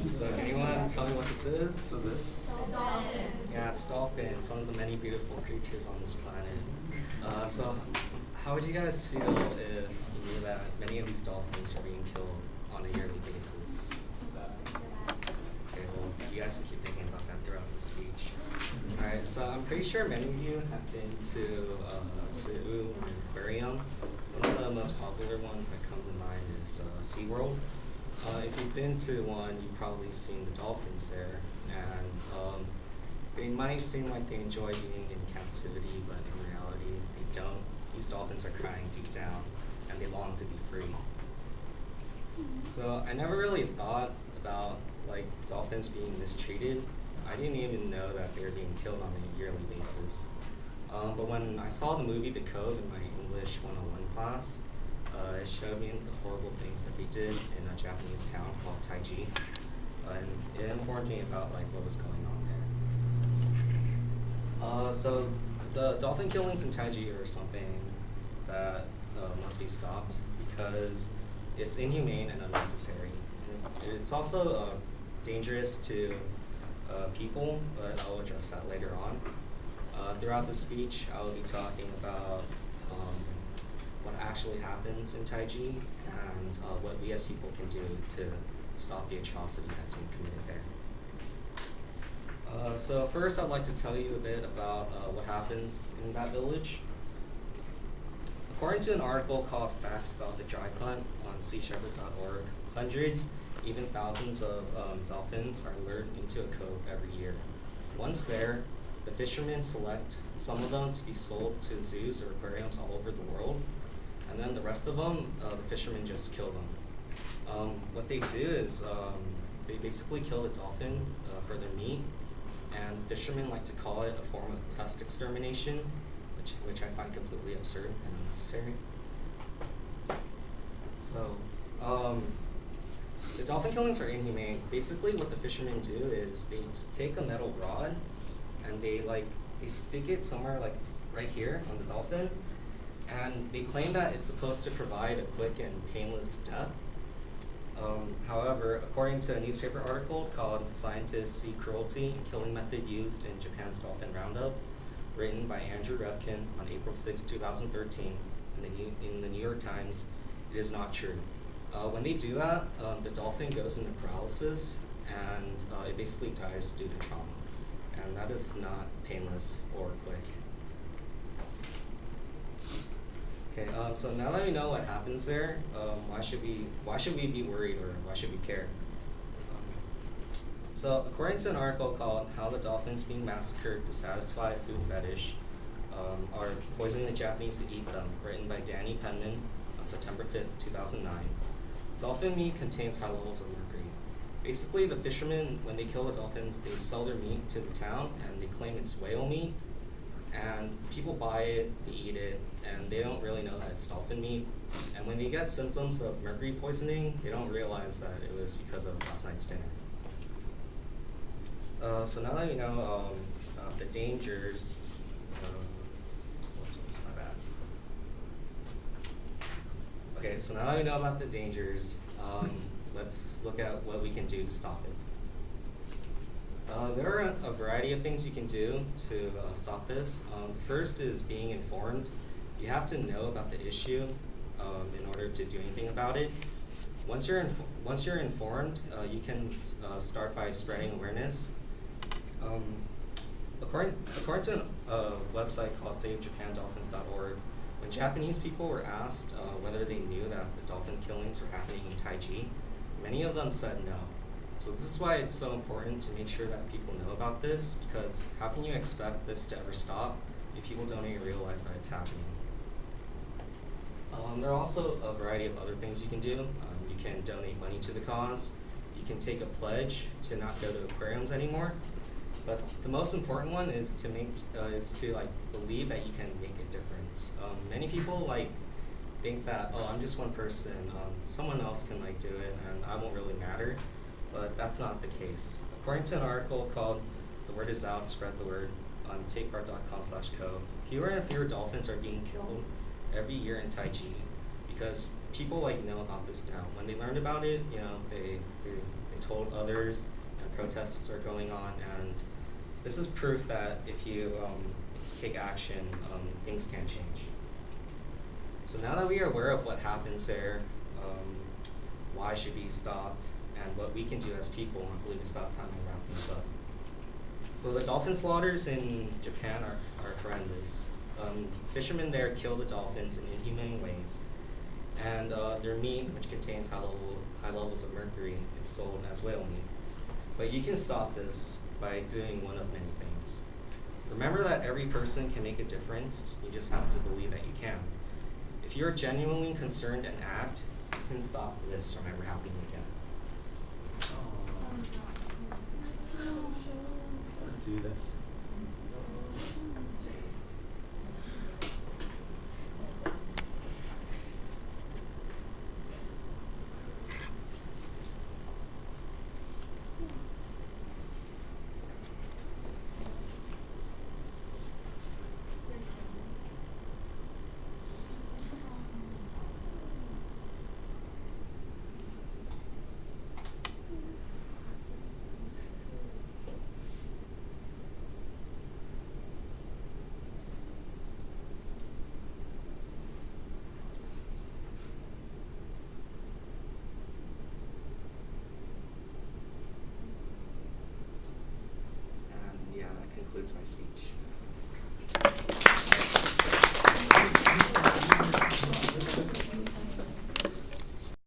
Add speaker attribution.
Speaker 1: So anyone tell me what this is?
Speaker 2: Dolphin.
Speaker 1: Yeah, it's dolphin. It's one of the many beautiful creatures on this planet. So how would you guys feel if you knew that many of these dolphins are being killed on a yearly basis? Okay, well, you guys can keep thinking about that throughout the speech. Alright, so I'm pretty sure many of you have been to zoo or aquarium. One of the most popular ones that come to mind is SeaWorld. If you've been to one, you've probably seen the dolphins there, and they might seem like they enjoy being in captivity, but in reality, they don't. These dolphins are crying deep down, and they long to be free. So I never really thought about like dolphins being mistreated. I didn't even know that they were being killed on a yearly basis. But when I saw the movie The Cove in my English 101 class, it showed me the horrible things that they did in a Japanese town called Taiji, and it informed me about like what was going on there. So the dolphin killings in Taiji are something that must be stopped because it's inhumane and unnecessary. It's also dangerous to people, but I'll address that later on. Throughout the speech, I will be talking about what actually happens in Taiji and what we as people can do to stop the atrocity that's been committed there. So first, I'd like to tell you a bit about what happens in that village. According to an article called Facts About the Dry Hunt on seashepherd.org, hundreds, even thousands of dolphins are lured into a cove every year. Once there, the fishermen select some of them to be sold to zoos or aquariums all over the world, and then the rest of them, the fishermen just kill them. What they do is they basically kill the dolphin for their meat, and fishermen like to call it a form of pest extermination, which I find completely absurd and unnecessary. So, the dolphin killings are inhumane. Basically, what the fishermen do is they take a metal rod and they stick it somewhere like right here on the dolphin, and they claim that it's supposed to provide a quick and painless death. However, according to a newspaper article called "Scientists See Cruelty: Killing Method Used in Japan's Dolphin Roundup," written by Andrew Revkin on April 6, 2013, in the New York Times, it is not true. When they do that, the dolphin goes into paralysis, and it basically dies due to trauma. And that is not painless or quick. Okay, so now that we know what happens there, why should we be worried, or why should we care? So according to an article called "How the Dolphins Being Massacred to Satisfy a Food Fetish Are Poisoning the Japanese Who Eat Them," written by Danny Penman on September 5th, 2009, dolphin meat contains high levels of mercury. Basically, the fishermen, when they kill the dolphins, they sell their meat to the town, and they claim it's whale meat, and people buy it, they eat it, and they don't really know that it's dolphin meat. And when they get symptoms of mercury poisoning, they don't realize that it was because of last night's dinner. So now that we know the dangers, my bad. Okay, so now that we know about the dangers, let's look at what we can do to stop it. There are a variety of things you can do to stop this. First is being informed. You have to know about the issue in order to do anything about it. Once you're informed, you can start by spreading awareness. According to a website called SaveJapanDolphins.org, when Japanese people were asked whether they knew that the dolphin killings were happening in Taiji, many of them said no. So this is why it's so important to make sure that people know about this, because how can you expect this to ever stop if people don't even realize that it's happening? There are also a variety of other things you can do. You can donate money to the cause. You can take a pledge to not go to aquariums anymore. But the most important one is to believe that you can make a difference. Many people think that, oh, I'm just one person, someone else can do it, and I won't really matter. But that's not the case. According to an article called "The Word Is Out, Spread the Word" on takepart.com/co, fewer and fewer dolphins are being killed every year in Taiji because people like know about this now. When they learned about it, they told others, and protests are going on, and this is proof that if you take action, things can change. So now that we are aware of what happens there, why it should be stopped, and what we can do as people, I believe it's about time to wrap things up. So the dolphin slaughters in Japan are horrendous. Fishermen there kill the dolphins in inhumane ways, and their meat, which contains high levels of mercury, is sold as whale meat. But you can stop this by doing one of many things. Remember that every person can make a difference, you just have to believe that you can. If you're genuinely concerned and act, you can stop this from ever happening again.
Speaker 3: Do this.
Speaker 1: And yeah, that concludes my speech.